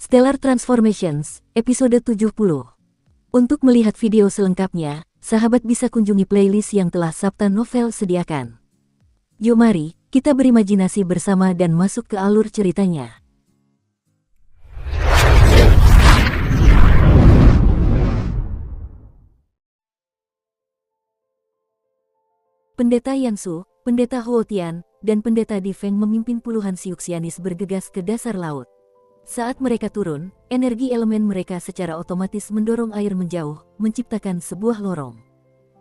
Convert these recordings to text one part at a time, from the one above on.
Stellar Transformations, episode 70. Untuk melihat video selengkapnya, sahabat bisa kunjungi playlist yang telah Sabta Novel sediakan. Yuk mari, kita berimajinasi bersama dan masuk ke alur ceritanya. Pendeta Yansu, Pendeta Huotian, dan Pendeta Difeng memimpin puluhan Siuxianis bergegas ke dasar laut. Saat mereka turun, energi elemen mereka secara otomatis mendorong air menjauh, menciptakan sebuah lorong.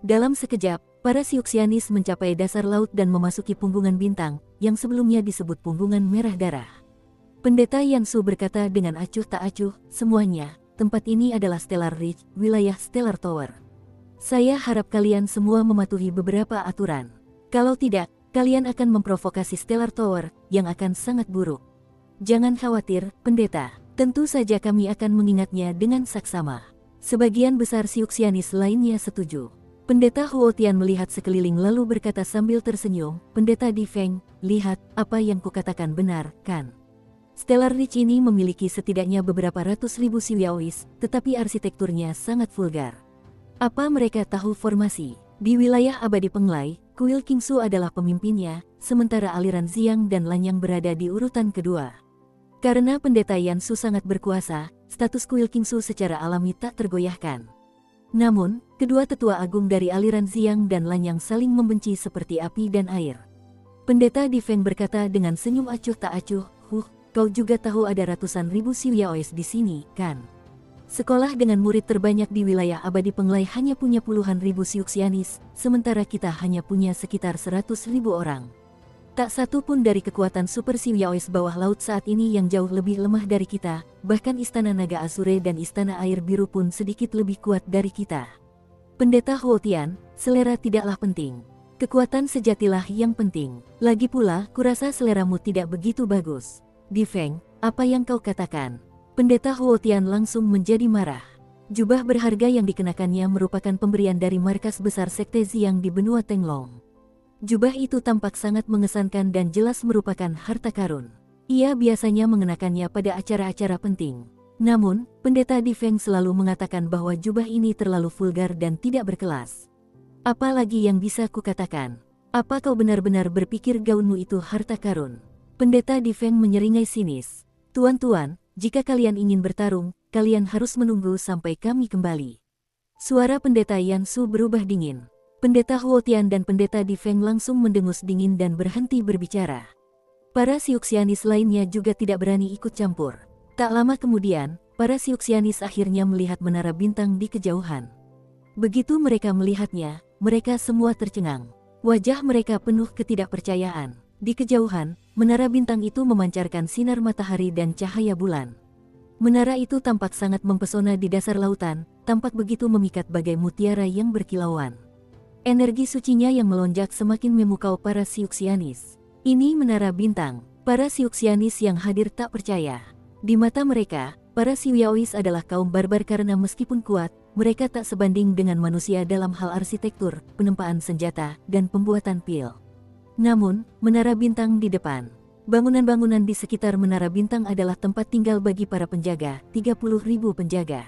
Dalam sekejap, para Siuxianis mencapai dasar laut dan memasuki punggungan bintang, yang sebelumnya disebut punggungan merah darah. Pendeta Yansu berkata dengan acuh tak acuh, semuanya, tempat ini adalah Stellar Ridge, wilayah Stellar Tower. Saya harap kalian semua mematuhi beberapa aturan. Kalau tidak, kalian akan memprovokasi Stellar Tower, yang akan sangat buruk. Jangan khawatir, pendeta. Tentu saja kami akan mengingatnya dengan saksama. Sebagian besar Siuxianis lainnya setuju. Pendeta Huotian melihat sekeliling lalu berkata sambil tersenyum, Pendeta Difeng, lihat, apa yang kukatakan benar, kan? Stellar Ridge ini memiliki setidaknya beberapa ratus ribu Siuyaois, tetapi arsitekturnya sangat vulgar. Apa mereka tahu formasi? Di wilayah abadi Penglai, Kuil Kingsu adalah pemimpinnya, sementara aliran Xiang dan Lanyang berada di urutan kedua. Karena Pendeta Yansu sangat berkuasa, status Kuil Kingsu secara alami tak tergoyahkan. Namun, kedua tetua agung dari aliran Xiang dan Lanyang saling membenci seperti api dan air. Pendeta Difeng berkata dengan senyum acuh tak acuh, kau juga tahu ada ratusan ribu Siuyaois di sini, kan? Sekolah dengan murid terbanyak di wilayah abadi Penglai hanya punya puluhan ribu Siuxianis, sementara kita hanya punya sekitar 100 ribu orang. Tak satu pun dari kekuatan Super Siuyaois bawah laut saat ini yang jauh lebih lemah dari kita, bahkan Istana Naga Azure dan Istana Air Biru pun sedikit lebih kuat dari kita. Pendeta Huotian, selera tidaklah penting. Kekuatan sejatilah yang penting. Lagi pula, kurasa seleramu tidak begitu bagus. Difeng, apa yang kau katakan? Pendeta Huotian langsung menjadi marah. Jubah berharga yang dikenakannya merupakan pemberian dari markas besar Sekte Xiang di benua Tenglong. Jubah itu tampak sangat mengesankan dan jelas merupakan harta karun. Ia biasanya mengenakannya pada acara-acara penting. Namun, Pendeta Difeng selalu mengatakan bahwa jubah ini terlalu vulgar dan tidak berkelas. Apalagi yang bisa kukatakan? Apa kau benar-benar berpikir gaunmu itu harta karun? Pendeta Difeng menyeringai sinis. Tuan-tuan, jika kalian ingin bertarung, kalian harus menunggu sampai kami kembali. Suara Pendeta Yansu berubah dingin. Pendeta Huotian dan Pendeta Difeng langsung mendengus dingin dan berhenti berbicara. Para Siuxianis lainnya juga tidak berani ikut campur. Tak lama kemudian, para Siuxianis akhirnya melihat menara bintang di kejauhan. Begitu mereka melihatnya, mereka semua tercengang. Wajah mereka penuh ketidakpercayaan. Di kejauhan, menara bintang itu memancarkan sinar matahari dan cahaya bulan. Menara itu tampak sangat mempesona di dasar lautan, tampak begitu memikat bagai mutiara yang berkilauan. Energi sucinya yang melonjak semakin memukau para Siuxianis. Ini menara bintang. Para Siuxianis yang hadir tak percaya. Di mata mereka, para Siuyaois adalah kaum barbar karena meskipun kuat, mereka tak sebanding dengan manusia dalam hal arsitektur, penempaan senjata, dan pembuatan pil. Namun, menara bintang di depan. Bangunan-bangunan di sekitar menara bintang adalah tempat tinggal bagi para penjaga, 30 ribu penjaga.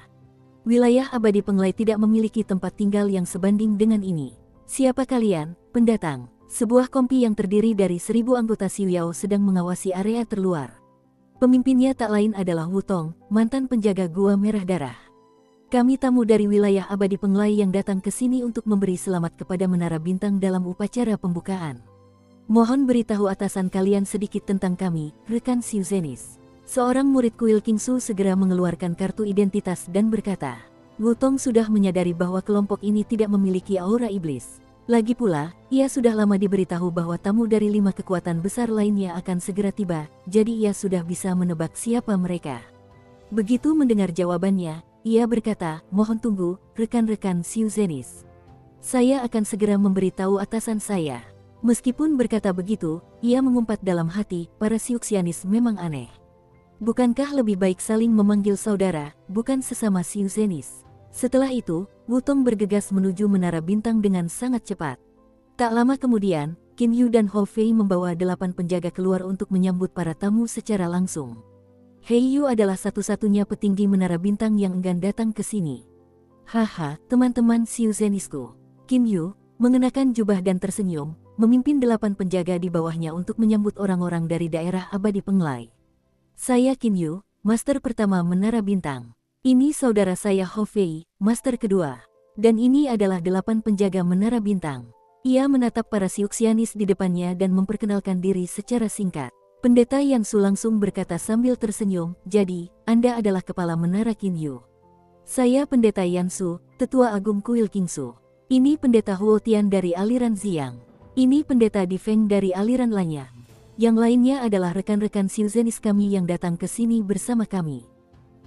Wilayah abadi Penglai tidak memiliki tempat tinggal yang sebanding dengan ini. Siapa kalian, pendatang? Sebuah kompi yang terdiri dari 1000 anggota Siuyao sedang mengawasi area terluar. Pemimpinnya tak lain adalah Wutong, mantan penjaga Gua Merah Darah. Kami tamu dari wilayah abadi Penglai yang datang ke sini untuk memberi selamat kepada Menara Bintang dalam upacara pembukaan. Mohon beritahu atasan kalian sedikit tentang kami, rekan Siuzenis. Seorang murid Kuil Kingsu segera mengeluarkan kartu identitas dan berkata, Wutong sudah menyadari bahwa kelompok ini tidak memiliki aura iblis. Lagi pula, ia sudah lama diberitahu bahwa tamu dari 5 kekuatan besar lainnya akan segera tiba, jadi ia sudah bisa menebak siapa mereka. Begitu mendengar jawabannya, ia berkata, mohon tunggu, rekan-rekan Siuzenis. Saya akan segera memberitahu atasan saya. Meskipun berkata begitu, ia mengumpat dalam hati, para Siuxianis memang aneh. Bukankah lebih baik saling memanggil saudara, bukan sesama Siuzenis? Setelah itu, Wutong bergegas menuju menara bintang dengan sangat cepat. Tak lama kemudian, Qin Yu dan Hou Fei membawa 8 penjaga keluar untuk menyambut para tamu secara langsung. Hei Yu adalah satu-satunya petinggi menara bintang yang enggan datang ke sini. Haha, teman-teman Xiu Zenisku. Qin Yu, mengenakan jubah dan tersenyum, memimpin 8 penjaga di bawahnya untuk menyambut orang-orang dari daerah abadi Penglai. Saya Qin Yu, Master pertama Menara Bintang. Ini saudara saya Hou Fei, Master kedua. Dan ini adalah 8 penjaga Menara Bintang. Ia menatap para Siuxianis di depannya dan memperkenalkan diri secara singkat. Pendeta Yansu langsung berkata sambil tersenyum, jadi, Anda adalah kepala Menara Qin Yu. Saya Pendeta Yansu, Tetua Agung Kuil Qingsu. Ini Pendeta Huo Tian dari aliran Ziyang. Ini Pendeta Difeng dari aliran Lanya. Yang lainnya adalah rekan-rekan Xiuzenis kami yang datang ke sini bersama kami.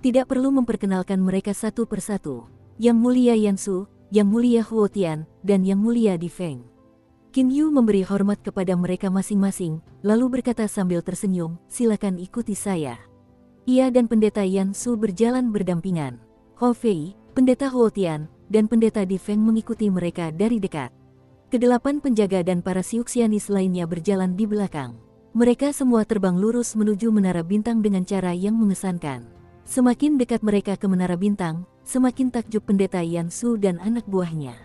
Tidak perlu memperkenalkan mereka satu persatu. Yang Mulia Yansu, Yang Mulia Huo Tian, dan Yang Mulia Difeng. Qin Yu memberi hormat kepada mereka masing-masing, lalu berkata sambil tersenyum, silakan ikuti saya. Ia dan Pendeta Yansu berjalan berdampingan. Hou Fei, Pendeta Huo Tian, dan Pendeta Difeng mengikuti mereka dari dekat. Kedelapan penjaga dan para Siuxianis lainnya berjalan di belakang. Mereka semua terbang lurus menuju Menara Bintang dengan cara yang mengesankan. Semakin dekat mereka ke Menara Bintang, semakin takjub Pendeta Yansu dan anak buahnya.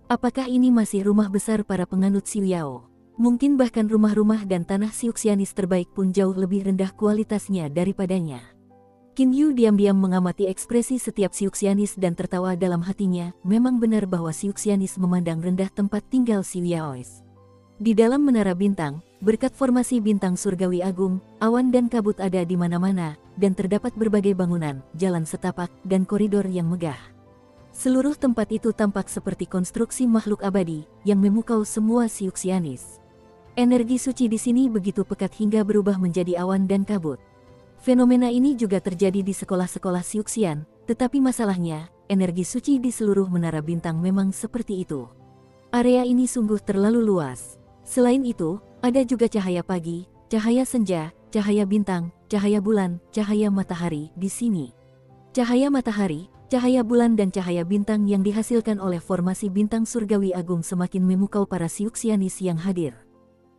Apakah ini masih rumah besar para penganut Xiu Yao? Mungkin bahkan rumah-rumah dan tanah Siuxianis terbaik pun jauh lebih rendah kualitasnya daripadanya. Qin Yu diam-diam mengamati ekspresi setiap Siuxianis dan tertawa dalam hatinya, memang benar bahwa Siuxianis memandang rendah tempat tinggal Xiu Yaois. Di dalam Menara Bintang, berkat formasi bintang surgawi agung, awan dan kabut ada di mana-mana, dan terdapat berbagai bangunan, jalan setapak, dan koridor yang megah. Seluruh tempat itu tampak seperti konstruksi makhluk abadi yang memukau semua Siuxianis. Energi suci di sini begitu pekat hingga berubah menjadi awan dan kabut. Fenomena ini juga terjadi di sekolah-sekolah Siuxian, tetapi masalahnya, energi suci di seluruh Menara Bintang memang seperti itu. Area ini sungguh terlalu luas. Selain itu, ada juga cahaya pagi, cahaya senja, cahaya bintang, cahaya bulan, cahaya matahari di sini. Cahaya matahari, cahaya bulan dan cahaya bintang yang dihasilkan oleh formasi bintang surgawi agung semakin memukau para Siuxianis yang hadir.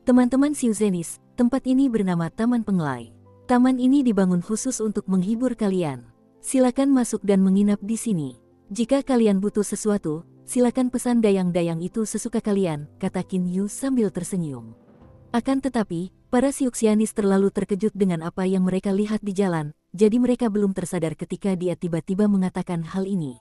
Teman-teman Xiuzenis, tempat ini bernama Taman Penglai. Taman ini dibangun khusus untuk menghibur kalian. Silakan masuk dan menginap di sini. Jika kalian butuh sesuatu, silakan pesan dayang-dayang itu sesuka kalian, kata Qin Yu sambil tersenyum. Akan tetapi, para Siuxianis terlalu terkejut dengan apa yang mereka lihat di jalan, jadi mereka belum tersadar ketika dia tiba-tiba mengatakan hal ini.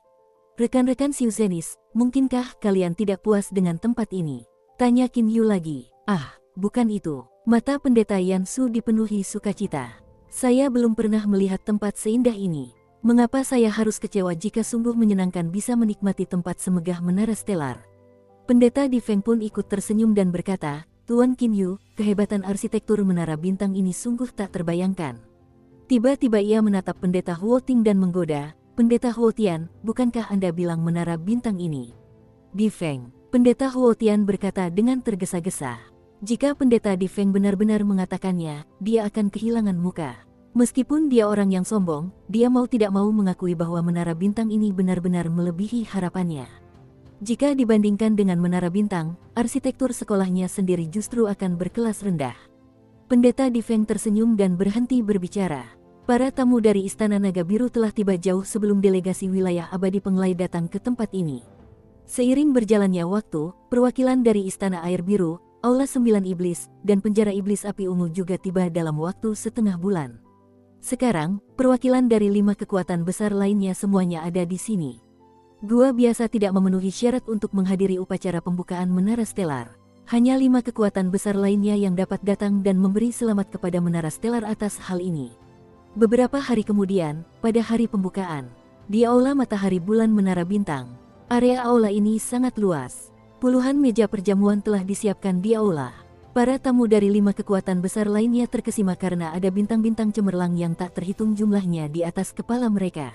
Rekan-rekan Xiuzenis, mungkinkah kalian tidak puas dengan tempat ini? Tanya Qin Yu lagi. Ah, bukan itu. Mata Pendeta Yansu dipenuhi sukacita. Saya belum pernah melihat tempat seindah ini. Mengapa saya harus kecewa jika sungguh menyenangkan bisa menikmati tempat semegah Menara Stelar? Pendeta Difeng pun ikut tersenyum dan berkata, Tuan Qin Yu, kehebatan arsitektur Menara Bintang ini sungguh tak terbayangkan. Tiba-tiba ia menatap Pendeta Huo Ting dan menggoda, Pendeta Huo Tian, bukankah Anda bilang Menara Bintang ini? Difeng, Pendeta Huo Tian berkata dengan tergesa-gesa. Jika Pendeta Difeng benar-benar mengatakannya, dia akan kehilangan muka. Meskipun dia orang yang sombong, dia mau tidak mau mengakui bahwa Menara Bintang ini benar-benar melebihi harapannya. Jika dibandingkan dengan Menara Bintang, arsitektur sekolahnya sendiri justru akan berkelas rendah. Pendeta Difeng tersenyum dan berhenti berbicara. Para tamu dari Istana Naga Biru telah tiba jauh sebelum delegasi wilayah abadi Penglai datang ke tempat ini. Seiring berjalannya waktu, perwakilan dari Istana Air Biru, Aula 9 Iblis, dan Penjara Iblis Api Ungu juga tiba dalam waktu setengah bulan. Sekarang, perwakilan dari 5 kekuatan besar lainnya semuanya ada di sini. Gua biasa tidak memenuhi syarat untuk menghadiri upacara pembukaan Menara Stelar. Hanya 5 kekuatan besar lainnya yang dapat datang dan memberi selamat kepada Menara Stelar atas hal ini. Beberapa hari kemudian, pada hari pembukaan, di Aula Matahari Bulan Menara Bintang, area aula ini sangat luas. Puluhan meja perjamuan telah disiapkan di aula. Para tamu dari 5 kekuatan besar lainnya terkesima karena ada bintang-bintang cemerlang yang tak terhitung jumlahnya di atas kepala mereka.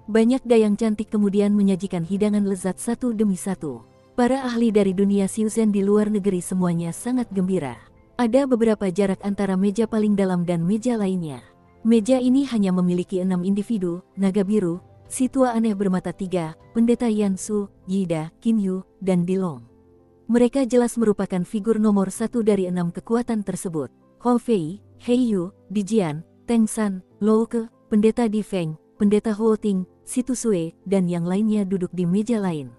Banyak dayang cantik kemudian menyajikan hidangan lezat satu demi satu. Para ahli dari dunia Xiuzhen di luar negeri semuanya sangat gembira. Ada beberapa jarak antara meja paling dalam dan meja lainnya. Meja ini hanya memiliki 6 individu, naga biru, si tua aneh bermata 3, Pendeta Yansu, Yida, Qin Yu, dan Dilong. Mereka jelas merupakan figur nomor 1 dari 6 kekuatan tersebut. Hou Fei, Hei Yu, Dijian, Teng San, Louke, Pendeta Di Feng, Pendeta Huo Ting, Situ Sue, dan yang lainnya duduk di meja lain.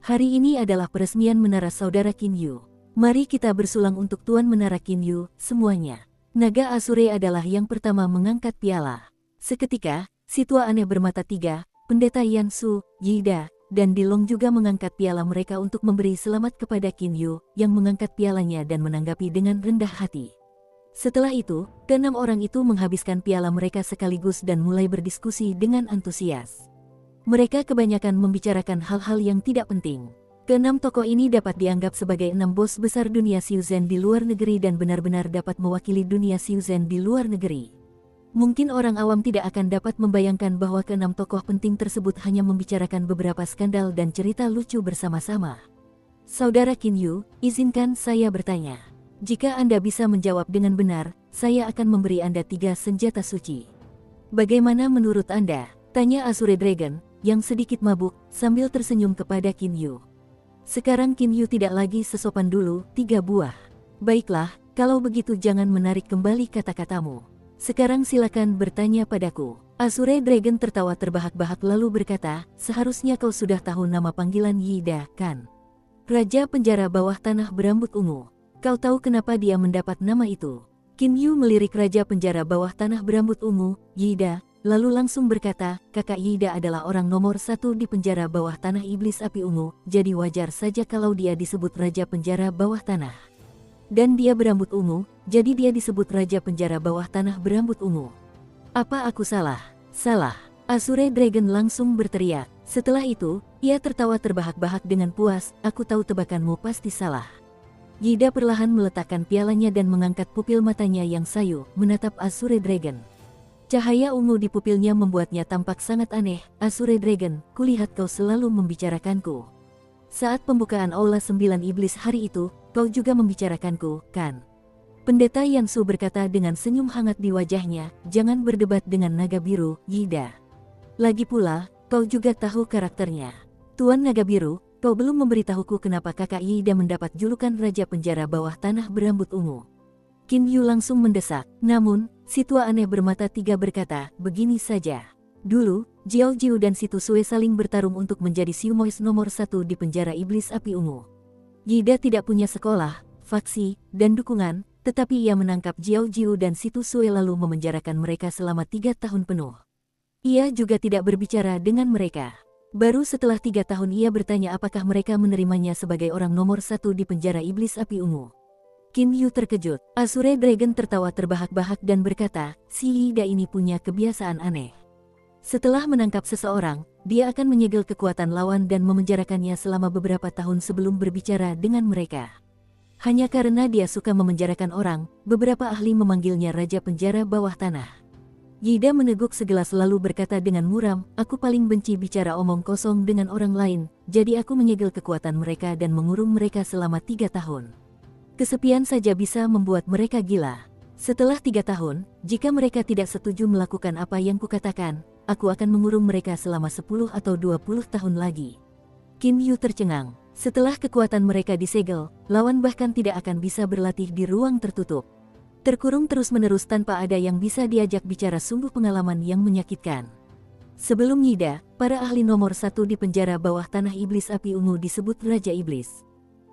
Hari ini adalah peresmian Menara Saudara Kinyu. Mari kita bersulang untuk Tuan Menara Kinyu, semuanya. Naga Asure adalah yang pertama mengangkat piala. Seketika, si tua aneh bermata tiga, Pendeta Yansu, Yida, dan Dilong juga mengangkat piala mereka untuk memberi selamat kepada Kinyu, yang mengangkat pialanya dan menanggapi dengan rendah hati. Setelah itu, keenam orang itu menghabiskan piala mereka sekaligus dan mulai berdiskusi dengan antusias. Mereka kebanyakan membicarakan hal-hal yang tidak penting. Keenam tokoh ini dapat dianggap sebagai 6 bos besar dunia Shenzhen di luar negeri dan benar-benar dapat mewakili dunia Shenzhen di luar negeri. Mungkin orang awam tidak akan dapat membayangkan bahwa keenam tokoh penting tersebut hanya membicarakan beberapa skandal dan cerita lucu bersama-sama. Saudara Kinyu, izinkan saya bertanya. Jika Anda bisa menjawab dengan benar, saya akan memberi Anda 3 senjata suci. Bagaimana menurut Anda? Tanya Azure Dragon, yang sedikit mabuk, sambil tersenyum kepada Kinyu. Sekarang Kinyu tidak lagi sesopan dulu, 3 buah. Baiklah, kalau begitu jangan menarik kembali kata-katamu. Sekarang silakan bertanya padaku. Azure Dragon tertawa terbahak-bahak lalu berkata, seharusnya kau sudah tahu nama panggilan Yida, kan? Raja penjara bawah tanah berambut ungu. Kau tahu kenapa dia mendapat nama itu? Kinyu melirik Raja penjara bawah tanah berambut ungu, Yida, lalu langsung berkata, kakak Yida adalah orang nomor 1 di penjara bawah tanah iblis api ungu, jadi wajar saja kalau dia disebut Raja penjara bawah tanah. Dan dia berambut ungu, jadi dia disebut Raja penjara bawah tanah berambut ungu. Apa aku salah? Salah. Azure Dragon langsung berteriak. Setelah itu, ia tertawa terbahak-bahak dengan puas, aku tahu tebakanmu pasti salah. Yida perlahan meletakkan pialanya dan mengangkat pupil matanya yang sayu, menatap Azure Dragon. Cahaya ungu di pupilnya membuatnya tampak sangat aneh. Azure Dragon, kulihat kau selalu membicarakanku. Saat pembukaan Aula 9 Iblis hari itu, kau juga membicarakanku, kan? Pendeta Yansu berkata dengan senyum hangat di wajahnya, jangan berdebat dengan naga biru, Yida. Lagi pula, kau juga tahu karakternya. Tuan Naga Biru, kau belum memberitahuku kenapa kakak Yida mendapat julukan Raja Penjara Bawah Tanah Berambut Ungu. Kinyu langsung mendesak, namun, si tua aneh bermata tiga berkata, begini saja. Dulu, Jiao Jiu dan Situ Sue saling bertarung untuk menjadi Xiumois nomor 1 di penjara iblis api ungu. Yida tidak punya sekolah, faksi, dan dukungan, tetapi ia menangkap Jiao Jiu dan Situ Sue lalu memenjarakan mereka selama 3 tahun penuh. Ia juga tidak berbicara dengan mereka. Baru setelah 3 tahun ia bertanya apakah mereka menerimanya sebagai orang nomor 1 di penjara iblis api ungu. Kinyu terkejut. Azure Dragon tertawa terbahak-bahak dan berkata, si Yida ini punya kebiasaan aneh. Setelah menangkap seseorang, dia akan menyegel kekuatan lawan dan memenjarakannya selama beberapa tahun sebelum berbicara dengan mereka. Hanya karena dia suka memenjarakan orang, beberapa ahli memanggilnya Raja Penjara Bawah Tanah. Yida meneguk segelas lalu berkata dengan muram, aku paling benci bicara omong kosong dengan orang lain, jadi aku menyegel kekuatan mereka dan mengurung mereka selama 3 tahun. Kesepian saja bisa membuat mereka gila. Setelah 3 tahun, jika mereka tidak setuju melakukan apa yang kukatakan, aku akan mengurung mereka selama 10 atau 20 tahun lagi. Kinyu tercengang. Setelah kekuatan mereka disegel, lawan bahkan tidak akan bisa berlatih di ruang tertutup. Terkurung terus-menerus tanpa ada yang bisa diajak bicara sungguh pengalaman yang menyakitkan. Sebelum Yida, para ahli nomor 1 di penjara bawah tanah iblis api ungu disebut Raja Iblis.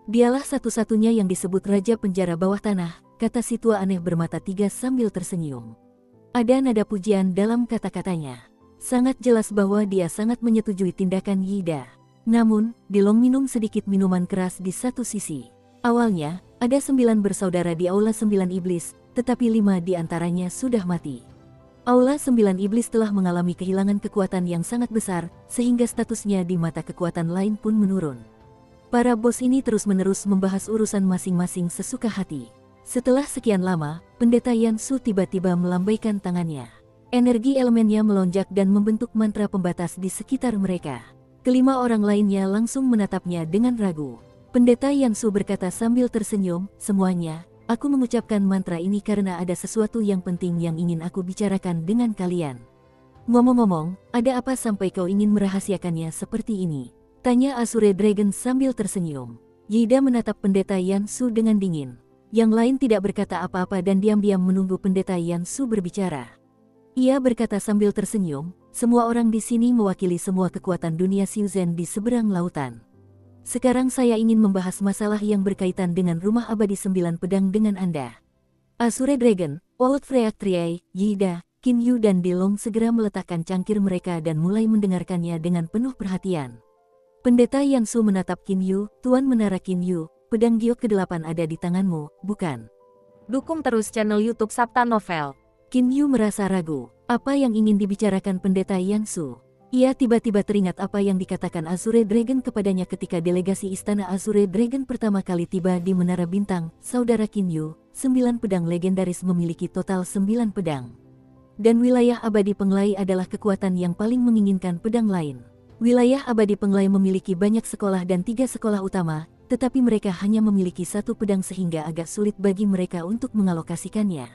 Dialah satu-satunya yang disebut Raja Penjara Bawah Tanah, kata si tua aneh bermata tiga sambil tersenyum. Ada nada pujian dalam kata-katanya. Sangat jelas bahwa dia sangat menyetujui tindakan Yida. Namun, Dilong minum sedikit minuman keras di satu sisi. Awalnya, ada 9 bersaudara di Aula 9 Iblis, tetapi 5 di antaranya sudah mati. Aula 9 Iblis telah mengalami kehilangan kekuatan yang sangat besar, sehingga statusnya di mata kekuatan lain pun menurun. Para bos ini terus-menerus membahas urusan masing-masing sesuka hati. Setelah sekian lama, Pendeta Yansu tiba-tiba melambaikan tangannya. Energi elemennya melonjak dan membentuk mantra pembatas di sekitar mereka. Kelima orang lainnya langsung menatapnya dengan ragu. Pendeta Yansu berkata sambil tersenyum, semuanya, aku mengucapkan mantra ini karena ada sesuatu yang penting yang ingin aku bicarakan dengan kalian. Ngomong-ngomong, ada apa sampai kau ingin merahasiakannya seperti ini? Tanya Azure Dragon sambil tersenyum. Yida menatap Pendeta Yansu dengan dingin. Yang lain tidak berkata apa-apa dan diam-diam menunggu Pendeta Yansu berbicara. Ia berkata sambil tersenyum, semua orang di sini mewakili semua kekuatan dunia Xiuzhen di seberang lautan. Sekarang saya ingin membahas masalah yang berkaitan dengan rumah abadi 9 pedang dengan Anda. Azure Dragon, Old Freak Triai, Yida, Qin Yu dan Dilong segera meletakkan cangkir mereka dan mulai mendengarkannya dengan penuh perhatian. Pendeta Yansu menatap Qin Yu, Tuan Menara Qin Yu, pedang giok ke-8 ada di tanganmu, bukan? Dukung terus channel YouTube Sabta Novel. Qin Yu merasa ragu. Apa yang ingin dibicarakan pendeta Yansu? Ia tiba-tiba teringat apa yang dikatakan Azure Dragon kepadanya ketika delegasi Istana Azure Dragon pertama kali tiba di Menara Bintang. Saudara Qin Yu, 9 pedang legendaris memiliki total 9 pedang. Dan wilayah abadi Penglai adalah kekuatan yang paling menginginkan pedang lain. Wilayah abadi Penglai memiliki banyak sekolah dan 3 sekolah utama, tetapi mereka hanya memiliki 1 pedang sehingga agak sulit bagi mereka untuk mengalokasikannya.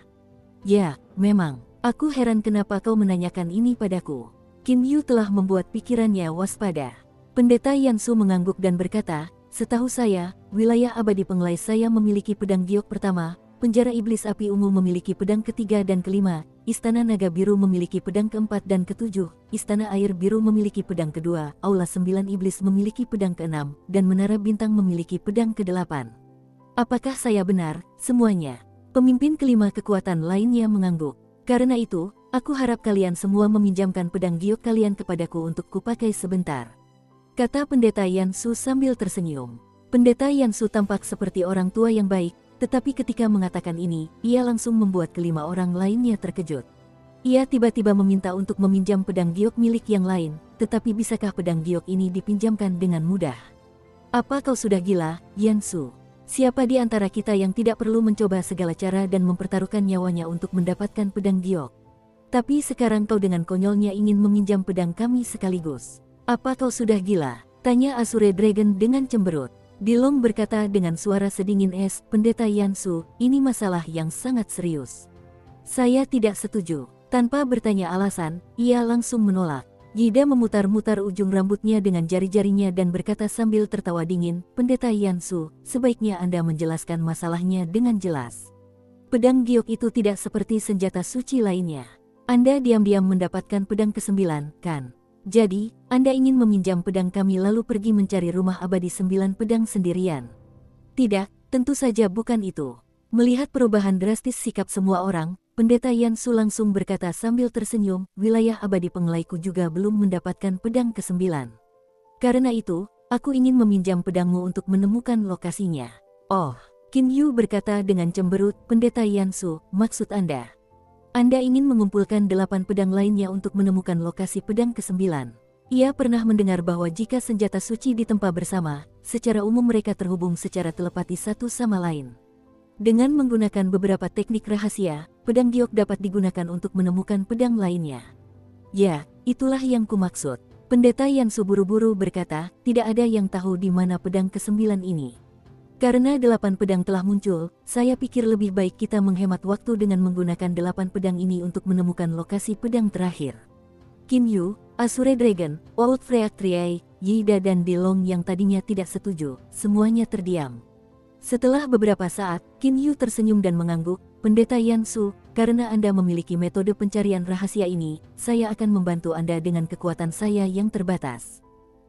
Ya, memang. Aku heran kenapa kau menanyakan ini padaku. Qin Yu telah membuat pikirannya waspada. Pendeta Yansu mengangguk dan berkata, setahu saya, wilayah abadi Penglai saya memiliki pedang giok pertama, penjara iblis api ungu memiliki pedang ketiga dan kelima, Istana Naga Biru memiliki pedang keempat dan ketujuh, Istana Air Biru memiliki pedang kedua, Aula 9 Iblis memiliki pedang keenam, dan Menara Bintang memiliki pedang ke-8. Apakah saya benar, semuanya? Pemimpin kelima kekuatan lainnya mengangguk. Karena itu, aku harap kalian semua meminjamkan pedang giok kalian kepadaku untuk kupakai sebentar. Kata pendeta Yansu sambil tersenyum. Pendeta Yansu tampak seperti orang tua yang baik, tetapi ketika mengatakan ini, ia langsung membuat kelima orang lainnya terkejut. Ia tiba-tiba meminta untuk meminjam pedang giok milik yang lain, tetapi bisakah pedang giok ini dipinjamkan dengan mudah? Apa kau sudah gila, Yansu? Siapa di antara kita yang tidak perlu mencoba segala cara dan mempertaruhkan nyawanya untuk mendapatkan pedang giok? Tapi sekarang kau dengan konyolnya ingin meminjam pedang kami sekaligus. Apa kau sudah gila? Tanya Azure Dragon dengan cemberut. Dilong berkata dengan suara sedingin es, pendeta Yansu, ini masalah yang sangat serius. Saya tidak setuju. Tanpa bertanya alasan, ia langsung menolak. Yida memutar-mutar ujung rambutnya dengan jari-jarinya dan berkata sambil tertawa dingin, pendeta Yansu, sebaiknya Anda menjelaskan masalahnya dengan jelas. Pedang giok itu tidak seperti senjata suci lainnya. Anda diam-diam mendapatkan pedang ke-9, kan? Jadi, Anda ingin meminjam pedang kami lalu pergi mencari rumah abadi 9 pedang sendirian? Tidak, tentu saja bukan itu. Melihat perubahan drastis sikap semua orang, pendeta Yansu langsung berkata sambil tersenyum, wilayah abadi Penglaiku juga belum mendapatkan pedang ke-9. Karena itu, aku ingin meminjam pedangmu untuk menemukan lokasinya. Oh, Qin Yu berkata dengan cemberut, pendeta Yansu, maksud Anda? Anda ingin mengumpulkan 8 pedang lainnya untuk menemukan lokasi pedang ke-9. Ia pernah mendengar bahwa jika senjata suci ditempa bersama, secara umum mereka terhubung secara telepati satu sama lain. Dengan menggunakan beberapa teknik rahasia, pedang giok dapat digunakan untuk menemukan pedang lainnya. Ya, itulah yang kumaksud. Pendeta Yansu buru-buru berkata, tidak ada yang tahu di mana pedang ke-9 ini. Karena 8 pedang telah muncul, saya pikir lebih baik kita menghemat waktu dengan menggunakan 8 pedang ini untuk menemukan lokasi pedang terakhir. Qin Yu, Azure Dragon, Old Freak Triai, Yida dan Dilong yang tadinya tidak setuju, semuanya terdiam. Setelah beberapa saat, Qin Yu tersenyum dan mengangguk, pendeta Yansu, karena Anda memiliki metode pencarian rahasia ini, saya akan membantu Anda dengan kekuatan saya yang terbatas.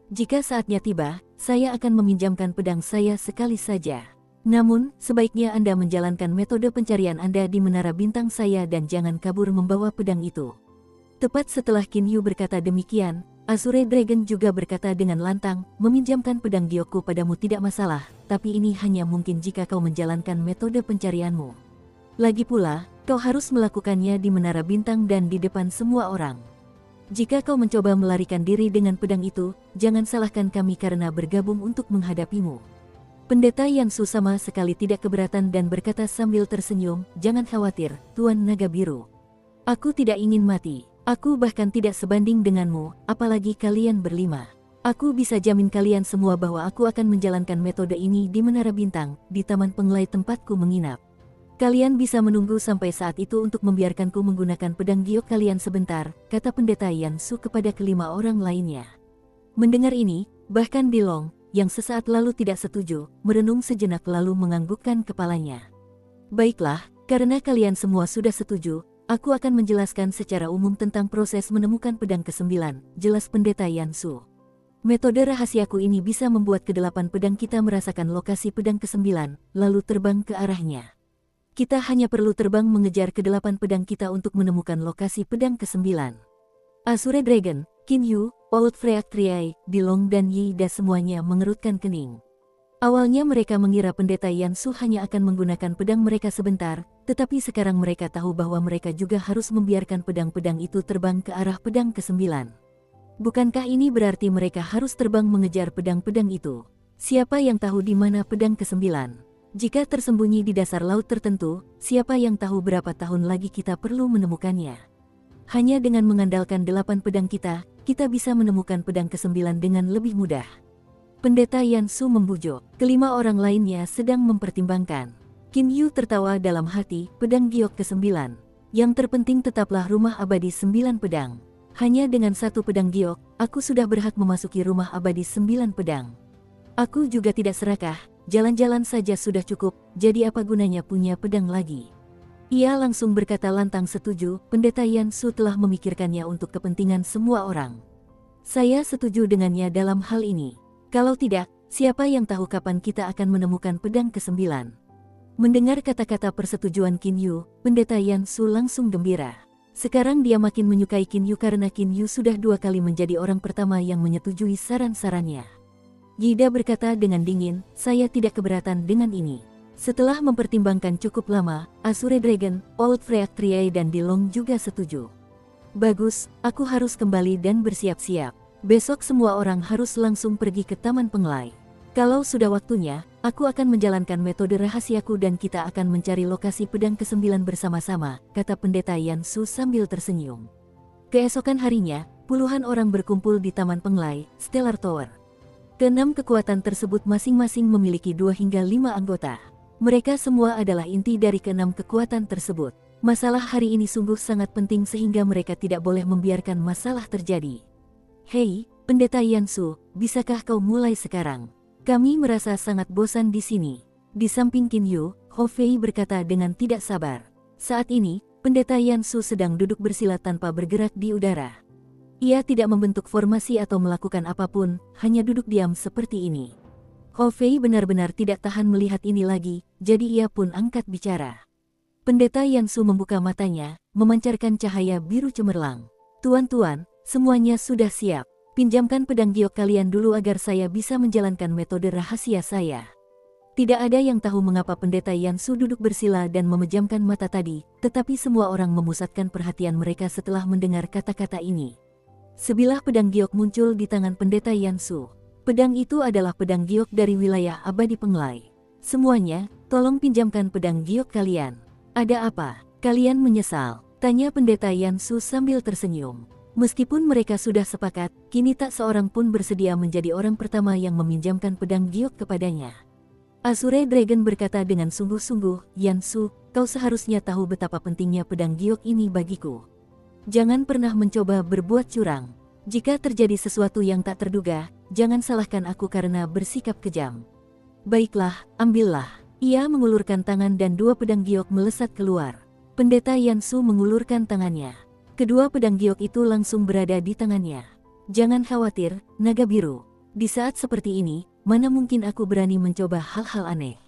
Jika saatnya tiba, saya akan meminjamkan pedang saya sekali saja. Namun, sebaiknya Anda menjalankan metode pencarian Anda di Menara Bintang saya dan jangan kabur membawa pedang itu. Tepat setelah Qin Yu berkata demikian, Azure Dragon juga berkata dengan lantang, meminjamkan pedang giokku padamu tidak masalah, tapi ini hanya mungkin jika kau menjalankan metode pencarianmu. Lagi pula, kau harus melakukannya di Menara Bintang dan di depan semua orang. Jika kau mencoba melarikan diri dengan pedang itu, jangan salahkan kami karena bergabung untuk menghadapimu. Pendeta Yansu sama sekali tidak keberatan dan berkata sambil tersenyum, jangan khawatir, Tuan Naga Biru. Aku tidak ingin mati. Aku bahkan tidak sebanding denganmu, apalagi kalian berlima. Aku bisa jamin kalian semua bahwa aku akan menjalankan metode ini di Menara Bintang, di Taman Penglai tempatku menginap. Kalian bisa menunggu sampai saat itu untuk membiarkanku menggunakan pedang giok kalian sebentar, kata pendeta Yansu kepada kelima orang lainnya. Mendengar ini, bahkan Dilong, yang sesaat lalu tidak setuju, merenung sejenak lalu menganggukkan kepalanya. Baiklah, karena kalian semua sudah setuju, aku akan menjelaskan secara umum tentang proses menemukan pedang ke-9, jelas Pendeta Yansu. Metode rahasiaku ini bisa membuat kedelapan pedang kita merasakan lokasi pedang ke-9, lalu terbang ke arahnya. Kita hanya perlu terbang mengejar kedelapan pedang kita untuk menemukan lokasi pedang ke-9. Azure Dragon, Qin Yu, Old Freak Triai, Dilong dan Yida semuanya mengerutkan kening. Awalnya mereka mengira Pendeta Yansu hanya akan menggunakan pedang mereka sebentar, tetapi sekarang mereka tahu bahwa mereka juga harus membiarkan pedang-pedang itu terbang ke arah pedang ke-9. Bukankah ini berarti mereka harus terbang mengejar pedang-pedang itu? Siapa yang tahu di mana pedang ke-9? Jika tersembunyi di dasar laut tertentu, siapa yang tahu berapa tahun lagi kita perlu menemukannya? Hanya dengan mengandalkan 8 pedang kita bisa menemukan pedang ke-9 dengan lebih mudah. Pendeta Yansu membujuk. Kelima orang lainnya sedang mempertimbangkan. Qin Yu tertawa dalam hati, pedang giok ke-9. Yang terpenting tetaplah rumah abadi 9 pedang. Hanya dengan 1 pedang giok, aku sudah berhak memasuki rumah abadi 9 pedang. Aku juga tidak serakah, jalan-jalan saja sudah cukup, jadi apa gunanya punya pedang lagi? Ia langsung berkata lantang setuju, Pendeta Yansu telah memikirkannya untuk kepentingan semua orang. Saya setuju dengannya dalam hal ini. Kalau tidak, siapa yang tahu kapan kita akan menemukan pedang ke-9? Mendengar kata-kata persetujuan Qin Yu, Pendeta Yansu langsung gembira. Sekarang dia makin menyukai Qin Yu karena Qin Yu sudah 2 kali menjadi orang pertama yang menyetujui saran-sarannya. Yida berkata dengan dingin, saya tidak keberatan dengan ini. Setelah mempertimbangkan cukup lama, Azure Dragon, Old Freak Triai dan Dilong juga setuju. Bagus, aku harus kembali dan bersiap-siap. Besok semua orang harus langsung pergi ke Taman Penglai. Kalau sudah waktunya, aku akan menjalankan metode rahasiaku dan kita akan mencari lokasi pedang ke-9 bersama-sama, kata Pendeta Yansu sambil tersenyum. Keesokan harinya, puluhan orang berkumpul di Taman Penglai, Stellar Tower. Keenam kekuatan tersebut masing-masing memiliki 2 hingga 5 anggota. Mereka semua adalah inti dari keenam kekuatan tersebut. Masalah hari ini sungguh sangat penting sehingga mereka tidak boleh membiarkan masalah terjadi. Hei, Pendeta Yansu, bisakah kau mulai sekarang? Kami merasa sangat bosan di sini. Di samping Qin Yu, Hou Fei berkata dengan tidak sabar. Saat ini, Pendeta Yansu sedang duduk bersila tanpa bergerak di udara. Ia tidak membentuk formasi atau melakukan apapun, hanya duduk diam seperti ini. Hou Fei benar-benar tidak tahan melihat ini lagi, jadi ia pun angkat bicara. Pendeta Yansu membuka matanya, memancarkan cahaya biru cemerlang. Tuan-tuan, semuanya sudah siap. Pinjamkan pedang giok kalian dulu agar saya bisa menjalankan metode rahasia saya. Tidak ada yang tahu mengapa Pendeta Yansu duduk bersila dan memejamkan mata tadi, tetapi semua orang memusatkan perhatian mereka setelah mendengar kata-kata ini. Sebilah pedang giok muncul di tangan Pendeta Yansu. Pedang itu adalah pedang giok dari wilayah abadi Penglai. Semuanya, tolong pinjamkan pedang giok kalian. Ada apa? Kalian menyesal? Tanya Pendeta Yansu sambil tersenyum. Meskipun mereka sudah sepakat, kini tak seorang pun bersedia menjadi orang pertama yang meminjamkan pedang giok kepadanya. Azure Dragon berkata dengan sungguh-sungguh, Yansu, kau seharusnya tahu betapa pentingnya pedang giok ini bagiku. Jangan pernah mencoba berbuat curang. Jika terjadi sesuatu yang tak terduga, jangan salahkan aku karena bersikap kejam. Baiklah, ambillah. Ia mengulurkan tangan dan 2 pedang giok melesat keluar. Pendeta Yansu mengulurkan tangannya. Kedua pedang giok itu langsung berada di tangannya. Jangan khawatir, naga biru. Di saat seperti ini, mana mungkin aku berani mencoba hal-hal aneh.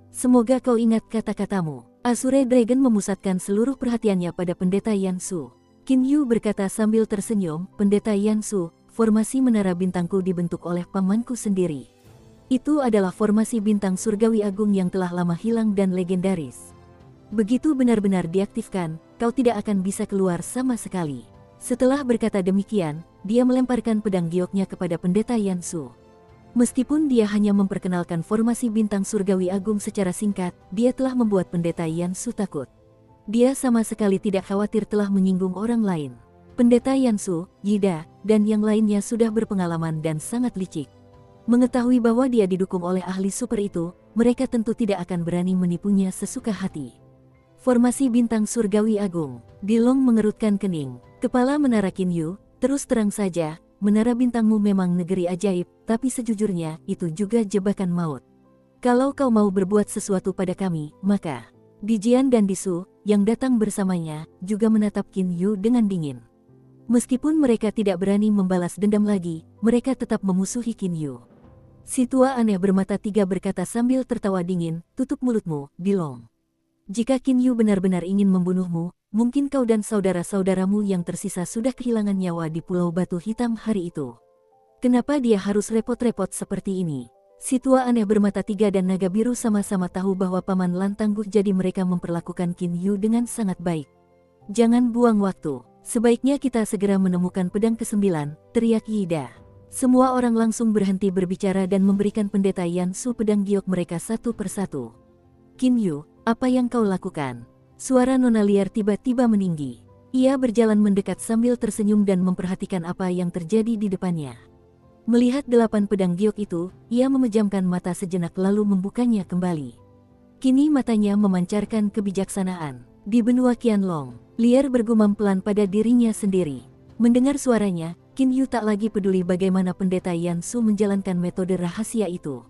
Semoga kau ingat kata-katamu. Azure Dragon memusatkan seluruh perhatiannya pada Pendeta Yansu. Qin Yu berkata sambil tersenyum, Pendeta Yansu, formasi menara bintangku dibentuk oleh pamanku sendiri. Itu adalah formasi bintang surgawi agung yang telah lama hilang dan legendaris. Begitu benar-benar diaktifkan, kau tidak akan bisa keluar sama sekali. Setelah berkata demikian, dia melemparkan pedang gioknya kepada Pendeta Yansu. Meskipun dia hanya memperkenalkan formasi bintang surgawi agung secara singkat, dia telah membuat Pendeta Yansu takut. Dia sama sekali tidak khawatir telah menyinggung orang lain. Pendeta Yansu, Yida, dan yang lainnya sudah berpengalaman dan sangat licik. Mengetahui bahwa dia didukung oleh ahli super itu, mereka tentu tidak akan berani menipunya sesuka hati. Formasi bintang surgawi agung. Dilong mengerutkan kening. Kepala Menara Qin Yu, terus terang saja, menara bintangmu memang negeri ajaib, tapi sejujurnya, itu juga jebakan maut. Kalau kau mau berbuat sesuatu pada kami, maka Dijian dan Disu, yang datang bersamanya, juga menatap Qin Yu dengan dingin. Meskipun mereka tidak berani membalas dendam lagi, mereka tetap memusuhi Qin Yu. Si tua aneh bermata tiga berkata sambil tertawa dingin, tutup mulutmu, Dilong. Jika Qin Yu benar-benar ingin membunuhmu, mungkin kau dan saudara-saudaramu yang tersisa sudah kehilangan nyawa di Pulau Batu Hitam hari itu. Kenapa dia harus repot-repot seperti ini? Si tua aneh bermata tiga dan naga biru sama-sama tahu bahwa Paman Lan tangguh, jadi mereka memperlakukan Qin Yu dengan sangat baik. Jangan buang waktu, sebaiknya kita segera menemukan pedang ke-9, teriak Yida. Semua orang langsung berhenti berbicara dan memberikan pendeta Yan Su pedang giok mereka satu persatu. Qin Yu, apa yang kau lakukan? Suara Nona Liar tiba-tiba meninggi. Ia berjalan mendekat sambil tersenyum dan memperhatikan apa yang terjadi di depannya. Melihat 8 pedang giok itu, ia memejamkan mata sejenak lalu membukanya kembali. Kini matanya memancarkan kebijaksanaan. Di benua Qianlong, Liar bergumam pelan pada dirinya sendiri. Mendengar suaranya, Qin Yu tak lagi peduli bagaimana pendeta Yan Su menjalankan metode rahasia itu.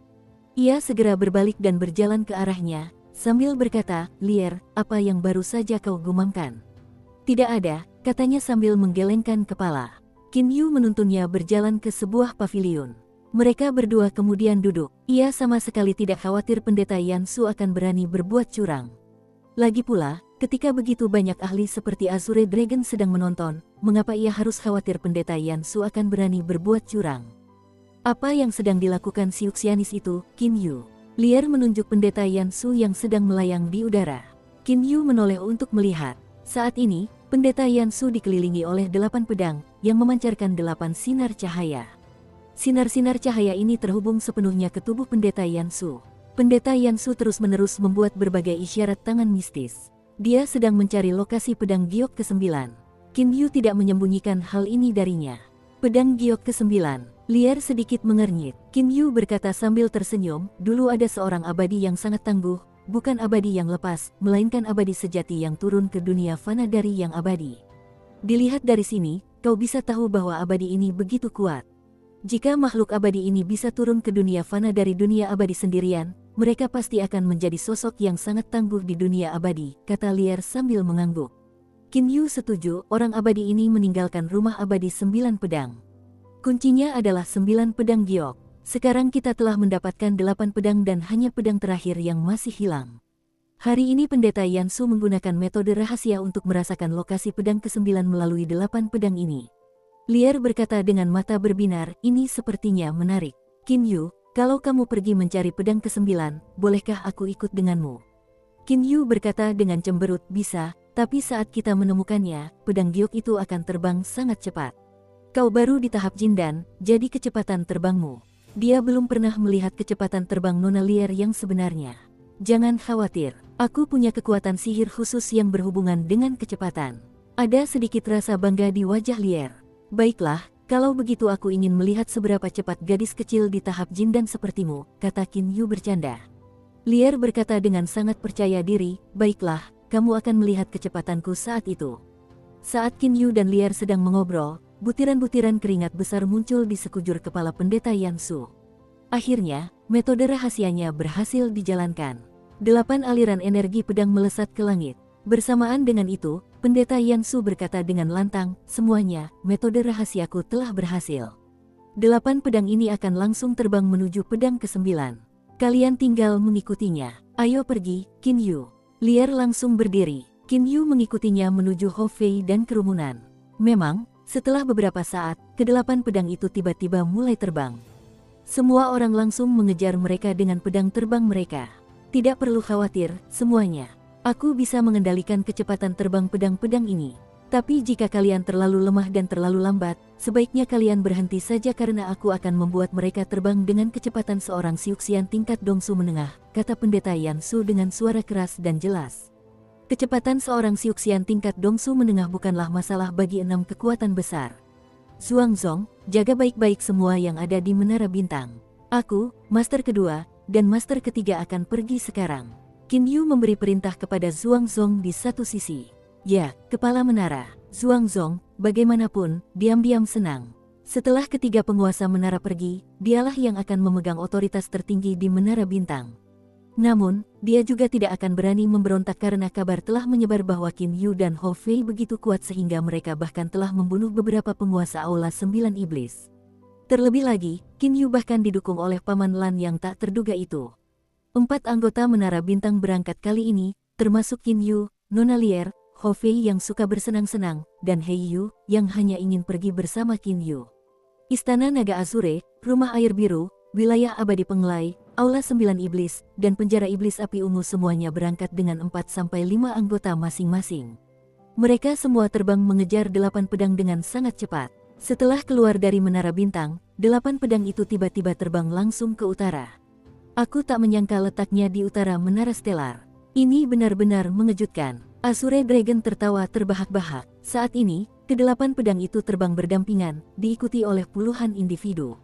Ia segera berbalik dan berjalan ke arahnya, sambil berkata, Liar, apa yang baru saja kau gumamkan? Tidak ada, katanya sambil menggelengkan kepala. Qin Yu menuntunnya berjalan ke sebuah pavilion. Mereka berdua kemudian duduk. Ia sama sekali tidak khawatir pendeta Yan Su akan berani berbuat curang. Lagi pula, ketika begitu banyak ahli seperti Azure Dragon sedang menonton, mengapa ia harus khawatir pendeta Yan Su akan berani berbuat curang? Apa yang sedang dilakukan si Yuxianis itu, Qin Yu? Liar menunjuk pendeta Yan Su yang sedang melayang di udara. Qin Yu menoleh untuk melihat. Saat ini, pendeta Yan Su dikelilingi oleh 8 pedang, yang memancarkan 8 sinar cahaya. Sinar-sinar cahaya ini terhubung sepenuhnya ke tubuh pendeta Yan Su. Pendeta Yan Su terus-menerus membuat berbagai isyarat tangan mistis. Dia sedang mencari lokasi pedang giok ke-9. Qin Yu tidak menyembunyikan hal ini darinya. Pedang giok ke-9, Liar sedikit mengernyit. Qin Yu berkata sambil tersenyum, dulu ada seorang abadi yang sangat tangguh, bukan abadi yang lepas, melainkan abadi sejati yang turun ke dunia fana dari yang abadi. Dilihat dari sini, kau bisa tahu bahwa abadi ini begitu kuat. Jika makhluk abadi ini bisa turun ke dunia fana dari dunia abadi sendirian, mereka pasti akan menjadi sosok yang sangat tangguh di dunia abadi, kata Liar sambil mengangguk. Qin Yu setuju, orang abadi ini meninggalkan rumah abadi 9 pedang. Kuncinya adalah 9 pedang giok. Sekarang kita telah mendapatkan 8 pedang dan hanya pedang terakhir yang masih hilang. Hari ini pendeta Yan Su menggunakan metode rahasia untuk merasakan lokasi pedang ke-9 melalui 8 pedang ini. Liar berkata dengan mata berbinar, ini sepertinya menarik. Qin Yu, kalau kamu pergi mencari pedang ke-9, bolehkah aku ikut denganmu? Qin Yu berkata dengan cemberut, bisa, tapi saat kita menemukannya, pedang giok itu akan terbang sangat cepat. Kau baru di tahap Jindan, jadi kecepatan terbangmu. Dia belum pernah melihat kecepatan terbang Nona Liar yang sebenarnya. Jangan khawatir, aku punya kekuatan sihir khusus yang berhubungan dengan kecepatan. Ada sedikit rasa bangga di wajah Liar. Baiklah, kalau begitu aku ingin melihat seberapa cepat gadis kecil di tahap Jindan sepertimu, kata Qin Yu bercanda. Liar berkata dengan sangat percaya diri, baiklah, kamu akan melihat kecepatanku saat itu. Saat Qin Yu dan Liar sedang mengobrol, butiran-butiran keringat besar muncul di sekujur kepala pendeta Yan Su. Akhirnya, metode rahasianya berhasil dijalankan. 8 aliran energi pedang melesat ke langit. Bersamaan dengan itu, pendeta Yan Su berkata dengan lantang, semuanya, metode rahasiaku telah berhasil. 8 pedang ini akan langsung terbang menuju pedang ke-9. Kalian tinggal mengikutinya. Ayo pergi, Qin Yu. Liar langsung berdiri. Qin Yu mengikutinya menuju Ho Fei dan kerumunan. Memang, setelah beberapa saat, ke-8 pedang itu tiba-tiba mulai terbang. Semua orang langsung mengejar mereka dengan pedang terbang mereka. Tidak perlu khawatir, semuanya. Aku bisa mengendalikan kecepatan terbang pedang-pedang ini. Tapi jika kalian terlalu lemah dan terlalu lambat, sebaiknya kalian berhenti saja karena aku akan membuat mereka terbang dengan kecepatan seorang Siuxian tingkat Dongsu menengah, kata pendeta Yan Su dengan suara keras dan jelas. Kecepatan seorang Siuxian tingkat Dongsu menengah bukanlah masalah bagi 6 kekuatan besar. Zuangzong, jaga baik-baik semua yang ada di Menara Bintang. Aku, Master kedua, dan Master ketiga akan pergi sekarang. Qin Yu memberi perintah kepada Zuangzong di satu sisi. Ya, kepala menara. Zuangzong, bagaimanapun, diam-diam senang. Setelah ketiga penguasa menara pergi, dialah yang akan memegang otoritas tertinggi di Menara Bintang. Namun, dia juga tidak akan berani memberontak karena kabar telah menyebar bahwa Qin Yu dan Hou Fei begitu kuat sehingga mereka bahkan telah membunuh beberapa penguasa Aula Sembilan Iblis. Terlebih lagi, Qin Yu bahkan didukung oleh Paman Lan yang tak terduga itu. 4 anggota Menara Bintang berangkat kali ini, termasuk Qin Yu, Nona Lier, Hou Fei yang suka bersenang-senang, dan Hei Yu yang hanya ingin pergi bersama Qin Yu. Istana Naga Azure, Rumah Air Biru, Wilayah Abadi Penglai, Aula Sembilan Iblis, dan Penjara Iblis Api Ungu semuanya berangkat dengan 4-5 anggota masing-masing. Mereka semua terbang mengejar 8 pedang dengan sangat cepat. Setelah keluar dari Menara Bintang, 8 pedang itu tiba-tiba terbang langsung ke utara. Aku tak menyangka letaknya di utara Menara Stellar. Ini benar-benar mengejutkan. Azure Dragon tertawa terbahak-bahak. Saat ini, ke-8 pedang itu terbang berdampingan, diikuti oleh puluhan individu.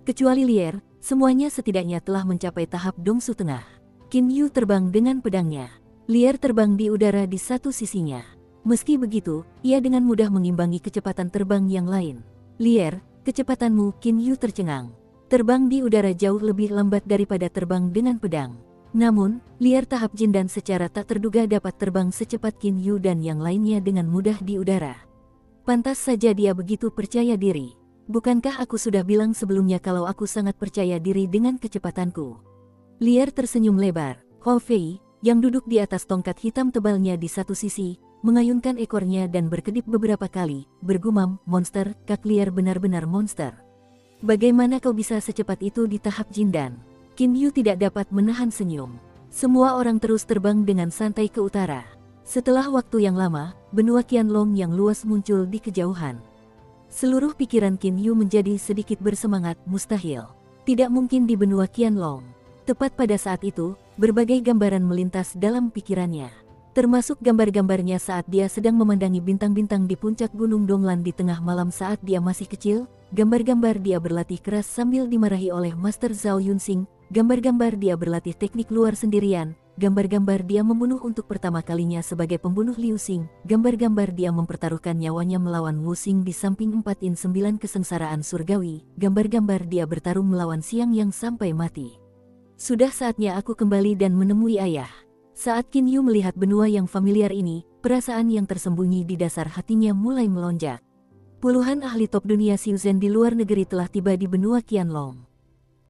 Kecuali Lier, semuanya setidaknya telah mencapai tahap Dongsu Tengah. Qin Yu terbang dengan pedangnya. Lier terbang di udara di satu sisinya. Meski begitu, ia dengan mudah mengimbangi kecepatan terbang yang lain. Lier, kecepatanmu, Qin Yu tercengang. Terbang di udara jauh lebih lambat daripada terbang dengan pedang. Namun, Lier tahap Jin dan secara tak terduga dapat terbang secepat Qin Yu dan yang lainnya dengan mudah di udara. Pantas saja dia begitu percaya diri. Bukankah aku sudah bilang sebelumnya kalau aku sangat percaya diri dengan kecepatanku? Lier tersenyum lebar. Hou Fei, yang duduk di atas tongkat hitam tebalnya di satu sisi, mengayunkan ekornya dan berkedip beberapa kali, bergumam, monster, Kak Lier benar-benar monster. Bagaimana kau bisa secepat itu di tahap Jin dan? Qin Yu tidak dapat menahan senyum. Semua orang terus terbang dengan santai ke utara. Setelah waktu yang lama, benua Qianlong yang luas muncul di kejauhan. Seluruh pikiran Qin Yu menjadi sedikit bersemangat, mustahil. Tidak mungkin di benua Qianlong. Tepat pada saat itu, berbagai gambaran melintas dalam pikirannya. Termasuk gambar-gambarnya saat dia sedang memandangi bintang-bintang di puncak Gunung Donglan di tengah malam saat dia masih kecil, gambar-gambar dia berlatih keras sambil dimarahi oleh Master Zhao Yunxing, gambar-gambar dia berlatih teknik luar sendirian, gambar-gambar dia membunuh untuk pertama kalinya sebagai pembunuh Liu Xing, gambar-gambar dia mempertaruhkan nyawanya melawan Wu Xing di samping 4-9 kesengsaraan surgawi, gambar-gambar dia bertarung melawan Siang yang sampai mati. Sudah saatnya aku kembali dan menemui ayah. Saat Qin Yu melihat benua yang familiar ini, perasaan yang tersembunyi di dasar hatinya mulai melonjak. Puluhan ahli top dunia Xiuzhen di luar negeri telah tiba di benua Qianlong.